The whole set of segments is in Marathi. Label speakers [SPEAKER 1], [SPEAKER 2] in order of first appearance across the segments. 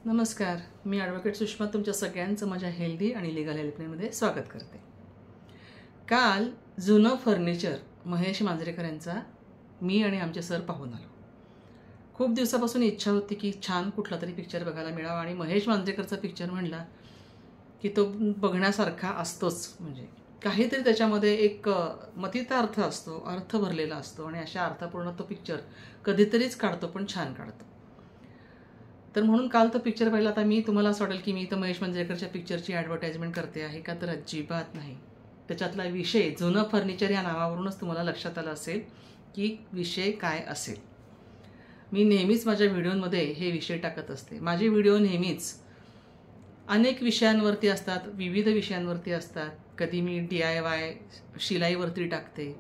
[SPEAKER 1] नमस्कार, मी ॲडव्होकेट सुषमा तुमच्या सगळ्यांचं माझ्या हेल्दी आणि लिगल हेल्पलाईनमध्ये स्वागत करते. काल जुनं फर्निचर महेश मांजरेकर यांचा मी आणि आमचे सर पाहून आलो. खूप दिवसापासून इच्छा होती की छान कुठला तरी पिक्चर बघायला मिळावा आणि महेश मांजरेकरचा पिक्चर म्हणला की तो बघण्यासारखा असतोच. म्हणजे काहीतरी त्याच्यामध्ये एक मतितार्थ असतो, अर्थ भरलेला असतो आणि अशा अर्थपूर्ण तो पिक्चर कधीतरीच काढतो, पण छान काढतो. तर म्हणून काल तो पिक्चर पाहिला. आता मी तुम्हाला असं वाटेल की मी तर महेश मांजरेकरच्या पिक्चरची ॲडव्हर्टाइजमेंट करते आहे का, तर अजिबात नाही. त्याच्यातला विषय जुनं फर्निचर या नावावरूनच तुम्हाला लक्षात आलं असेल की विषय काय असेल. मी नेहमीच माझ्या व्हिडिओमध्ये हे विषय टाकत असते. माझे व्हिडिओ नेहमीच अनेक विषयांवरती असतात, विविध विषयांवरती असतात. कधी मी DIY शिलाईवरती टाकते,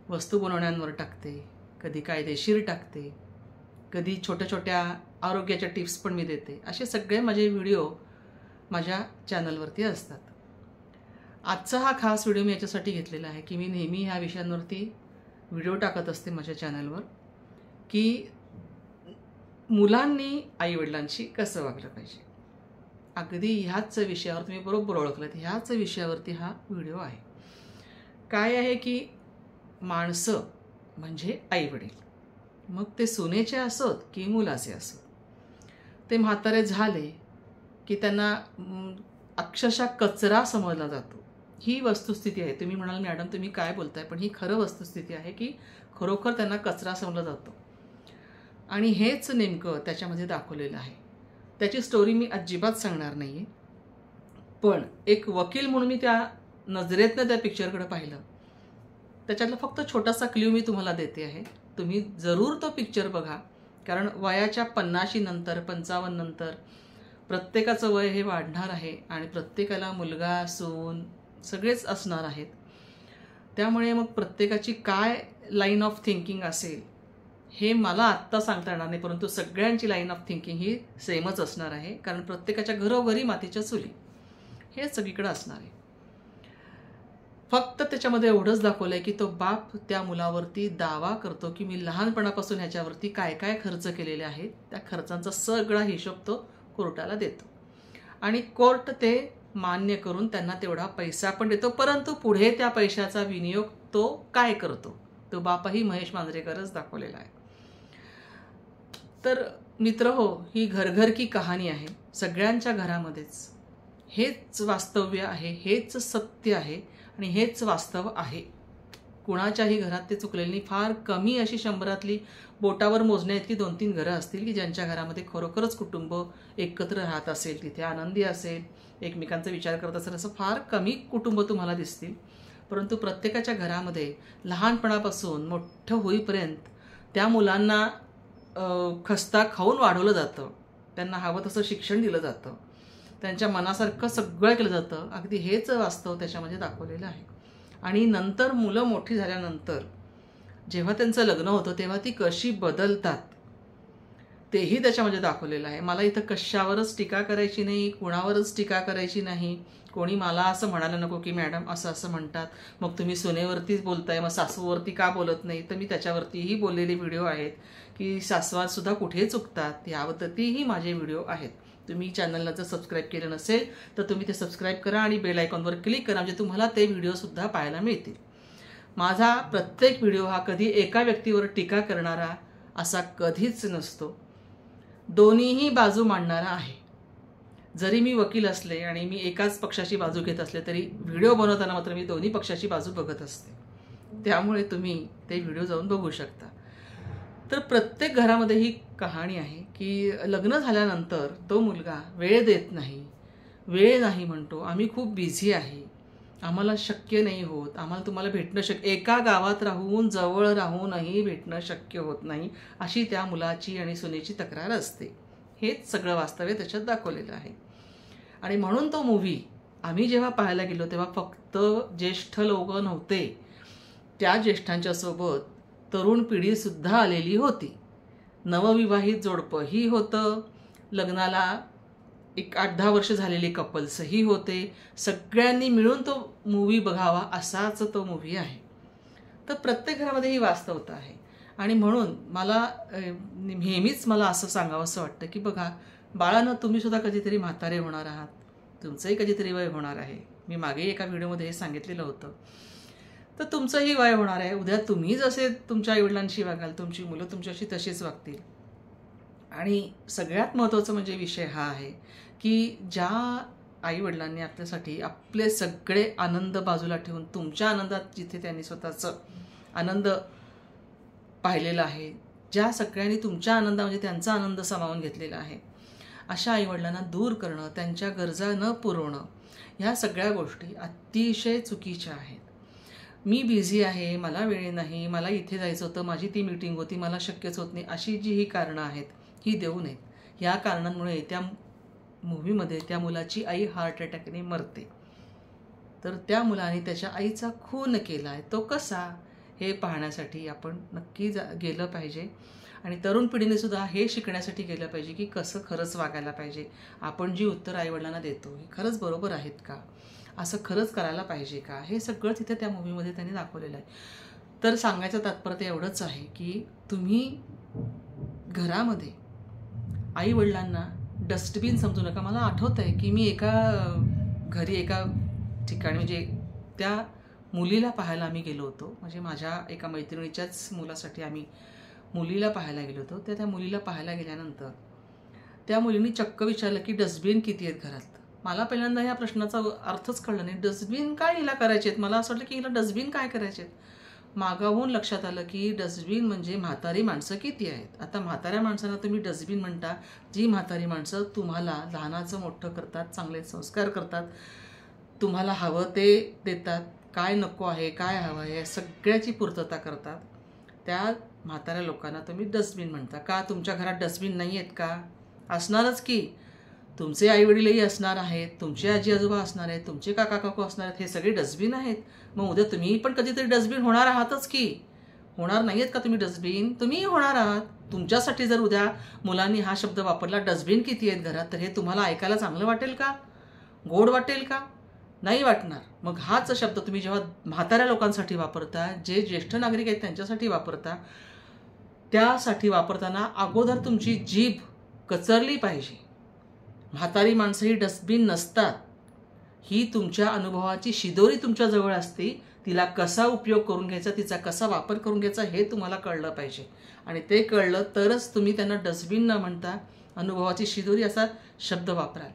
[SPEAKER 1] वस्तू बनवण्यांवर टाकते, कधी कायदेशीर टाकते, कधी छोट्या छोट्या आरोग्याच्या टिप्स पण मी देते. असे सगळे माझे व्हिडिओ माझ्या चॅनलवरती असतात. आजचा हा खास व्हिडिओ मी याच्यासाठी घेतलेला आहे की मी नेहमी ह्या विषयांवरती व्हिडिओ टाकत असते माझ्या चॅनलवर की मुलांनी आईवडिलांशी कसं वागलं पाहिजे. अगदी ह्याच विषयावर तुम्ही बरोबर ओळखलं, ह्याच विषयावरती हा व्हिडिओ आहे. काय आहे की माणसं म्हणजे आईवडील, मग ते सुनेचे असोत की मुलाचे असोत, ते म्हातारे झाले की त्यांना अक्षरशः कचरा समजला जातो. ही वस्तुस्थिती आहे. तुम्ही म्हणाल मॅडम तुम्ही काय बोलताय, पण ही खरं वस्तुस्थिती आहे की खरोखर त्यांना कचरा समजला जातो. आणि हेच नेमकं त्याच्यामध्ये दाखवलेलं आहे. त्याची स्टोरी मी अजिबात सांगणार नाही आहे, पण एक वकील म्हणून मी त्या नजरेतनं त्या पिक्चरकडे पाहिलं. त्याच्यातला फक्त छोटासा क्ल्यू मी तुम्हाला देते आहे. तुम्ही जरूर तो पिक्चर बघा, कारण वयाच्या 50 नंतर 55 नंतर प्रत्येकाचं वय हे वाढणार आहे आणि प्रत्येकाला मुलगा सून सगळेच असणार आहेत. त्यामुळे मग प्रत्येकाची काय लाईन ऑफ थिंकिंग असेल हे मला आत्ता सांगता येणार नाही, परंतु सगळ्यांची लाईन ऑफ थिंकिंग ही सेमच असणार आहे. कारण प्रत्येकाच्या घरोघरी मातीच्या चुली हे सगळीकडे असणार आहे. फक्त त्याच्यामध्ये एवढंच दाखवलं आहे की तो बाप त्या मुलावरती दावा करतो की मी लहानपणापासून ह्याच्यावरती काय काय खर्च केलेले आहेत, त्या खर्चांचा सगळा हिशोब तो कोर्टाला देतो आणि कोर्ट ते मान्य करून त्यांना तेवढा पैसा पण देतो. परंतु पुढे त्या पैशाचा विनियोग तो काय करतो, तो बापही महेश मांजरेकरच दाखवलेला आहे. तर मित्रहो, ही घर की कहाणी आहे. सगळ्यांच्या घरामध्येच हेच वास्तव्य आहे, हेच सत्य आहे आणि हेच वास्तव आहे. कुणाच्याही घरात ते चुकलेलं नाही. फार कमी अशी 100तली बोटावर मोजण्या इतकी 2-3 घरं असतील की ज्यांच्या घरामध्ये खरोखरच कुटुंब एकत्र राहत असेल, तिथे आनंदी असेल, एकमेकांचा विचार करत असेल. असं फार कमी कुटुंब तुम्हाला दिसतील. परंतु प्रत्येकाच्या घरामध्ये लहानपणापासून मोठं होईपर्यंत त्या मुलांना खस्ता खाऊन वाढवलं जातं, त्यांना हवं तसं शिक्षण दिलं जातं, त्यांच्या मनासारखं सगळं केलं जातं. अगदी हेच वास्तव त्याच्यामध्ये दाखवलेलं आहे. आणि नंतर मुलं मोठी झाल्यानंतर जेव्हा त्यांचं लग्न होतं तेव्हा ती कशी बदलतात तेही त्याच्यामध्ये दाखवलेलं आहे. मला इथं कशावरच टीका करायची नाही, कुणावरच टीका करायची नाही. कोणी मला असं म्हणायला नको की मॅडम असं असं म्हणतात, मग तुम्ही सुनेवरतीच बोलताय, मग सासूवरती का बोलत नाही. तर मी त्याच्यावरतीही बोललेले व्हिडिओ आहेत की सासवासुद्धा कुठे चुकतात, याबद्दलही माझे व्हिडिओ आहेत. तुम्ही चॅनलला जर सबस्क्राईब केलं नसेल तर तुम्ही ते सबस्क्राईब करा आणि बेल आयकॉनवर क्लिक करा, म्हणजे तुम्हाला ते व्हिडिओसुद्धा पाहायला मिळतील. माझा प्रत्येक व्हिडिओ हा कधी एका व्यक्तीवर टीका करणारा असा कधीच नसतो, दोन्हीही बाजू मांडणारा आहे. जरी मी वकील असले आणि मी एकाच पक्षाची बाजू घेत असले तरी व्हिडिओ बनवताना मात्र मी दोन्ही पक्षाची बाजू बघत असते. त्यामुळे तुम्ही ते व्हिडिओ जाऊन बघू शकता. तर प्रत्येक घरामध्ये ही कहाणी आहे की लग्न झाल्यानंतर तो मुलगा वेळ देत नाही, वेळ नाही म्हणतो, आम्ही खूप बिझी आहे, आम्हाला शक्य नाही होत, आम्हाला तुम्हाला भेटणं एका गावात राहून जवळ राहूनही भेटणं शक्य होत नाही, अशी त्या मुलाची आणि सुनेची तक्रार असते. हेच सगळं वास्तव त्याच्यात दाखवलेलं आहे. आणि म्हणून तो मूव्ही आम्ही जेव्हा पाहायला गेलो तेव्हा फक्त ज्येष्ठ लोक नव्हते, त्या ज्येष्ठांच्या सोबत तरुण पिढीसुद्धा आलेली होती, नवविवाहित जोडपंही होतं, लग्नाला 8-10 वर्ष झालेले कपल्सही होते. सगळ्यांनी मिळून तो मूव्ही बघावा असाच तो मूव्ही आहे. तर प्रत्येक घरामध्ये ही वास्तवता आहे. आणि म्हणून मला नेहमीच मला असं सांगावंसं वाटतं की बघा बाळानं, तुम्हीसुद्धा कधीतरी म्हातारे होणार आहात, तुमचंही कधीतरी वय होणार आहे. मी मागे एका व्हिडिओमध्ये हे सांगितलेलं होतं. तर तुमचंही वय होणार आहे. उद्या तुम्ही जसे तुमच्या आईवडिलांशी वागाल, तुमची मुलं तुमच्याशी तशीच वागतील. आणि सगळ्यात महत्त्वाचं म्हणजे विषय हा आहे की ज्या आईवडिलांनी आपल्यासाठी आपले सगळे आनंद बाजूला ठेवून तुमच्या आनंदात जिथे त्यांनी स्वतःचं आनंद पाहिलेला आहे, ज्या सगळ्यांनी तुमच्या आनंदामध्ये त्यांचा आनंद सामावून घेतलेला आहे, अशा आईवडिलांना दूर करणं, त्यांच्या गरजा न पुरवणं, ह्या सगळ्या गोष्टी अतिशय चुकीच्या आहेत. मी बिझी आहे, मला वेळ नाही, मला इथे जायचं होतं, माझी ती मीटिंग होती, मला शक्यच होत नाही, अशी जी ही कारणं आहेत ही देऊ नयेत. ह्या कारणांमुळे त्या मूव्हीमध्ये त्या मुलाची आई हार्ट अटॅकने मरते. तर त्या मुलाने त्याच्या आईचा खून केला आहे, तो कसा हे पाहण्यासाठी आपण नक्की गेलं पाहिजे. आणि तरुण पिढीने सुद्धा हे शिकण्यासाठी गेलं पाहिजे की कसं खरंच वागायला पाहिजे. आपण जी उत्तर आईवडिलांना देतो ही खरंच बरोबर आहेत का, असं खरंच करायला पाहिजे का, हे सगळं तिथे त्या मूव्हीमध्ये त्यांनी दाखवलेलं आहे. तर सांगायचं तात्पर्य एवढंच आहे की तुम्ही घरामध्ये आईवडिलांना डस्टबिन समजू नका. मला आठवतं आहे की मी एका ठिकाणी म्हणजे त्या मुलीला पाहायला आम्ही गेलो होतो. म्हणजे माझ्या एका मैत्रिणीच्याच मुलासाठी आम्ही मुलीला पाहायला गेलो होतो. त्या मुलीला पाहायला गेल्यानंतर त्या मुलीने चक्क विचारलं की डस्टबिन किती आहेत घरात. मला पहिल्यांदा ह्या प्रश्नाचा अर्थच कळला नाही. डस्टबिन काय हिला करायचे आहेत, मला असं वाटलं की हिला डस्टबिन काय करायचे आहेत. मागाहून लक्षात आलं की डस्टबिन म्हणजे म्हातारी माणसं किती आहेत. आता म्हाताऱ्या माणसांना तुम्ही डस्टबिन म्हणता, जी म्हातारी माणसं तुम्हाला लहानाचं मोठं करतात, चांगले संस्कार करतात, तुम्हाला हवं ते देतात, काय नको आहे काय हवं आहे सगळ्याची पूर्तता करतात, त्या म्हाताऱ्या लोकांना तुम्ही डस्टबिन म्हणता. का तुमच्या घरात डस्टबिन नाही आहेत का? असणारच की. तुमचे आईवडीलही असणार आहेत, तुमचे आजी आजोबा असणार आहेत, तुमचे काका काकू असणार आहेत, हे सगळे डस्टबिन आहेत. मग उद्या तुम्ही पण कधीतरी डस्टबिन होणार आहातच की. होणार नाही आहेत का तुम्ही डस्टबिन? तुम्हीही होणार आहात. तुमच्यासाठी जर उद्या मुलांनी हा शब्द वापरला डस्टबिन किती आहेत घरात, तर हे तुम्हाला ऐकायला चांगलं वाटेल का, गोड वाटेल का? नाही वाटणार. मग हाच शब्द तुम्ही जेव्हा म्हाताऱ्या लोकांसाठी वापरता, जे ज्येष्ठ नागरिक आहेत त्यांच्यासाठी वापरता, त्यासाठी वापरताना अगोदर तुमची जीभ कचरली पाहिजे. म्हातारी माणसं ही डस्टबिन नसतात. ही तुमच्या अनुभवाची शिदोरी तुमच्याजवळ असते. तिला कसा उपयोग करून घ्यायचा, तिचा कसा वापर करून घ्यायचा हे तुम्हाला कळलं पाहिजे. आणि ते कळलं तरच तुम्ही त्यांना डस्टबिन न म्हणता अनुभवाची शिदोरी असा शब्द वापराल.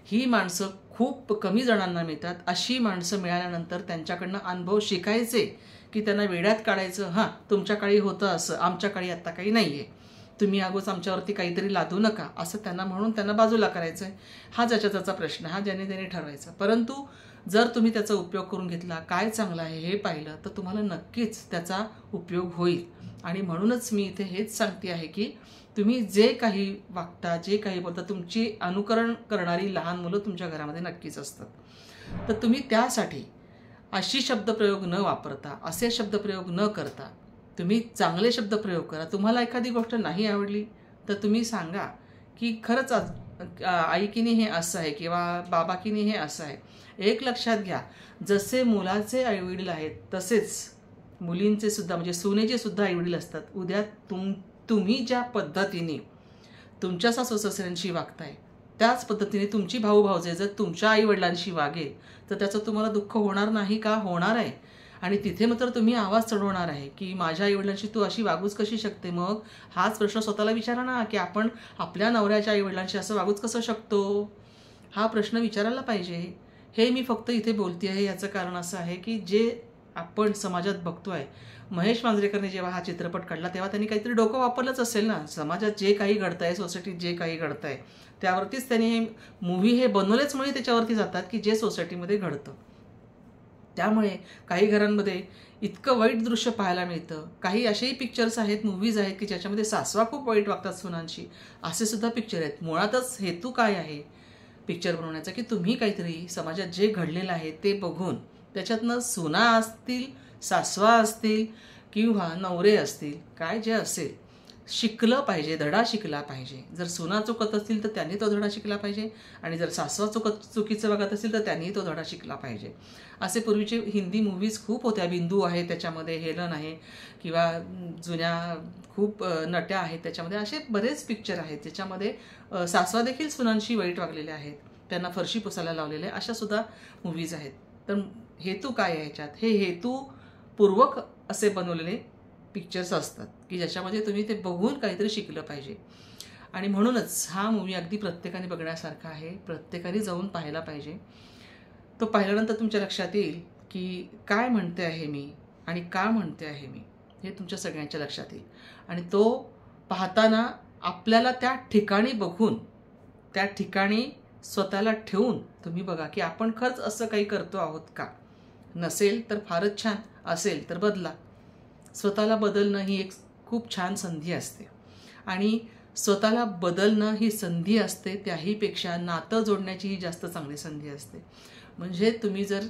[SPEAKER 1] ही माणसं खूप कमी जणांना मिळतात. अशी माणसं मिळाल्यानंतर त्यांच्याकडनं अनुभव शिकायचे की त्यांना वेड्यात काढायचं. हां, तुमच्या काळी होतं असं, आमच्या काळी आत्ता काही नाही आहे, तुम्ही अगोच आमच्यावरती काहीतरी लादू नका, असं त्यांना म्हणून त्यांना बाजूला करायचं आहे. हा ज्याच्या त्याचा प्रश्न, हा ज्याने त्याने ठरवायचा. परंतु जर तुम्ही त्याचा उपयोग करून घेतला, काय चांगलं आहे हे पाहिलं, तर तुम्हाला नक्कीच त्याचा उपयोग होईल. आणि म्हणूनच मी इथे हेच सांगते आहे की तुम्ही जे काही वागता, जे काही बोलता, तुमची अनुकरण करणारी लहान मुलं तुमच्या घरामध्ये नक्कीच असतात. तर तुम्ही त्यासाठी अशी शब्दप्रयोग न वापरता, असे शब्दप्रयोग न करता तुम्ही चांगले शब्दप्रयोग करा. तुम्हाला एखादी गोष्ट नाही आवडली तर तुम्ही सांगा की खरंच आईकीने हे असं आहे किंवा बाबाकीने हे असं आहे. एक लक्षात घ्या, जसे मुलाचे आईवडील आहेत तसेच मुलींचे सुद्धा म्हणजे सुनेचे सुद्धा आईवडील असतात. उद्या तुम्ही ज्या पद्धतीने तुमच्या सासू-सासऱ्यांशी वागताय त्याच पद्धतीने तुमची भाऊ-भावजे जर तुमच्या आईवडिलांशी वागेल तर त्याचं तुम्हाला दुःख होणार नाही का? होणार आहे. आणि तिथे मात्र तुम्ही आवाज चढवणार आहे की माझ्या आईवडिलांशी तू अशी वागूच कशी शकते. मग हाच प्रश्न स्वतःला विचारा ना की आपण आपल्या नवऱ्याच्या आईवडिलांशी असं वागूच कसं शकतो, हा प्रश्न विचारायला पाहिजे. हे मी फक्त इथे बोलते आहे याचं कारण असं आहे की जे आपण समाजात बघतोय, महेश मांजरेकरने जेव्हा हा चित्रपट काढला तेव्हा त्यांनी काहीतरी डोकं वापरलंच असेल ना. समाजात जे काही घडतं आहे, सोसायटीत जे काही घडतं आहे त्यावरतीच त्यांनी हे मूव्ही हे बनवलेच मुळे त्याच्यावरती जातात की जे सोसायटीमध्ये घडतं. त्यामुळे काही घरांमध्ये इतकं वाईट दृश्य पाहायला मिळतं. काही असेही पिक्चर्स आहेत, मूव्हीज आहेत की ज्याच्यामध्ये सासवा खूप वाईट वागतात सुनांशी, असे सुद्धा पिक्चर आहेत. मुळातच हेतू काय आहे पिक्चर बनवण्याचा की तुम्ही काहीतरी समाजात जे घडलेलं आहे ते बघून त्याच्यातनं सुना असतील, सासवा असतील किंवा नवरे असतील, काय जे असेल, शिकलं पाहिजे, धडा शिकला पाहिजे. जर सुना चुकत असतील तर त्यांनी तो धडा शिकला पाहिजे, आणि जर सासवा चुकीचं वागत असेल तर त्यांनी तो धडा शिकला पाहिजे. असे पूर्वीचे हिंदी मूव्हीज खूप होत्या. बिंदू आहे त्याच्यामध्ये, हेलन आहे, किंवा जुन्या खूप नट्या आहेत त्याच्यामध्ये. असे बरेच पिक्चर आहेत ज्याच्यामध्ये सासवा देखील सुनांशी वाईट वागलेले आहेत, त्यांना फरशी पुसायला लावलेले, अशा सुद्धा मूव्हीज आहेत. तर हेतू काय आहे ह्याच्यात? हे हेतूपूर्वक असे बनवलेले पिक्चर्स असतात की ज्याच्यामध्ये तुम्ही ते बघून काहीतरी शिकलं पाहिजे. आणि म्हणूनच हा मूवी अगदी प्रत्येकाने बघण्यासारखा आहे, प्रत्येकाने जाऊन पाहायला पाहिजे. तो पाहिल्यानंतर तुमच्या लक्षात येईल की काय म्हणते आहे मी आणि का म्हणते आहे मी, हे तुमच्या सगळ्यांच्या लक्षात येईल. आणि तो पाहताना आपल्याला त्या ठिकाणी बघून, त्या ठिकाणी स्वतःला ठेवून तुम्ही बघा की आपण खरंच असं काही करतो आहोत का. नसेल तर फारच छान, असेल तर बदला. स्वतःला बदलणं ही एक खूप छान संधी असते, आणि स्वतःला बदलणं ही संधी असते त्याहीपेक्षा नातं जोडण्याची ही जास्त चांगली संधी असते. म्हणजे तुम्ही जर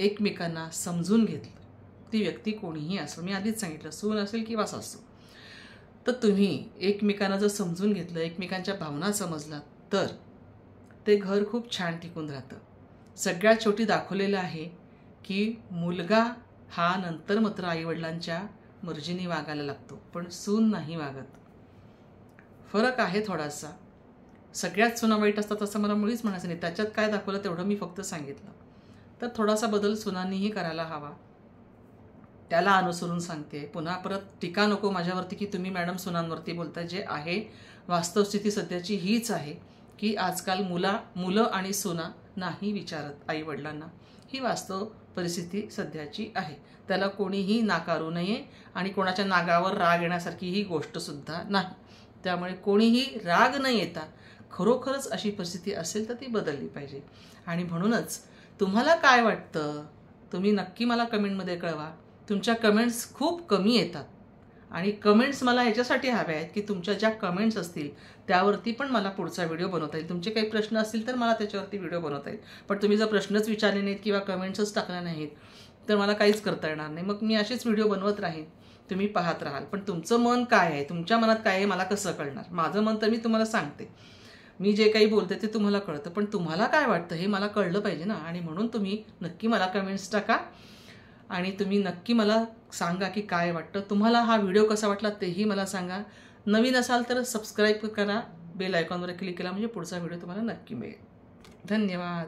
[SPEAKER 1] एकमेकांना समजून घेतलं, ती व्यक्ती कोणीही असो, मी आधीच सांगितलं, सून असेल किंवा सासू, तर तुम्ही एकमेकांना जर समजून घेतलं, एकमेकांच्या भावना समजला, तर ते घर खूप छान टिकून राहतं. सगळ्यात शेवटी दाखवलेलं आहे की मुलगा हा नंतर मात्र आईवडिलांच्या मर्जीने वागायला लागतो, पण सून नाही वागत. फरक आहे थोडासा. सगळ्यात सुना वाईट असतात असं मला मुळीच म्हणायचं नाही. त्याच्यात काय दाखवलं तेवढं मी फक्त सांगितलं. तर थोडासा बदल सुनांनीही करायला हवा. त्याला अनुसरून सांगते. पुन्हा परत टीका नको माझ्यावरती की तुम्ही मॅडम सुनांवरती बोलताय. जे आहे वास्तवस्थिती सध्याची हीच आहे की आजकाल मुलं आणि सुना नाही विचारत आईवडिलांना. ही वास्तव परिस्थिती सध्याची आहे. त्याला कोणीही नाकारू नये, आणि कोणाच्या नागावर राग येण्यासारखी ही गोष्टसुद्धा नाही. त्यामुळे कोणीही राग न येता खरोखरच अशी परिस्थिती असेल तर ती बदलली पाहिजे. आणि म्हणूनच तुम्हाला काय वाटतं तुम्ही नक्की मला कमेंटमध्ये कळवा. तुमच्या कमेंट्स खूप कमी येतात, आणि कमेंट्स मला ह्याच्यासाठी हव्या आहेत की तुमच्या ज्या कमेंट्स असतील त्यावरती पण मला पुढचा व्हिडिओ बनवता येईल. तुमचे काही प्रश्न असतील तर मला त्याच्यावरती व्हिडिओ बनवता येईल. पण तुम्ही जर प्रश्नच विचारले नाहीत किंवा कमेंट्सच टाकल्या नाहीत तर मला काहीच करता येणार नाही. मग मी असेच व्हिडिओ बनवत राहीन, तुम्ही पाहत राहाल. पण तुमचं मन काय आहे, तुमच्या मनात काय आहे मला कसं कळणार? माझं मन तर मी तुम्हाला सांगते, मी जे काही बोलते ते तुम्हाला कळतं, पण तुम्हाला काय वाटतं हे मला कळलं पाहिजे ना. आणि म्हणून तुम्ही नक्की मला कमेंट्स टाका, आणि तुम्ही नक्की मला सांगा की काय वाटतं तुम्हाला. हा व्हिडिओ कसा वाटला तेही मला सांगा. नवीन असाल तर सबस्क्राईब करा, बेल आयकॉनवर क्लिक केला म्हणजे पुढचा व्हिडिओ तुम्हाला नक्की मिळेल. धन्यवाद.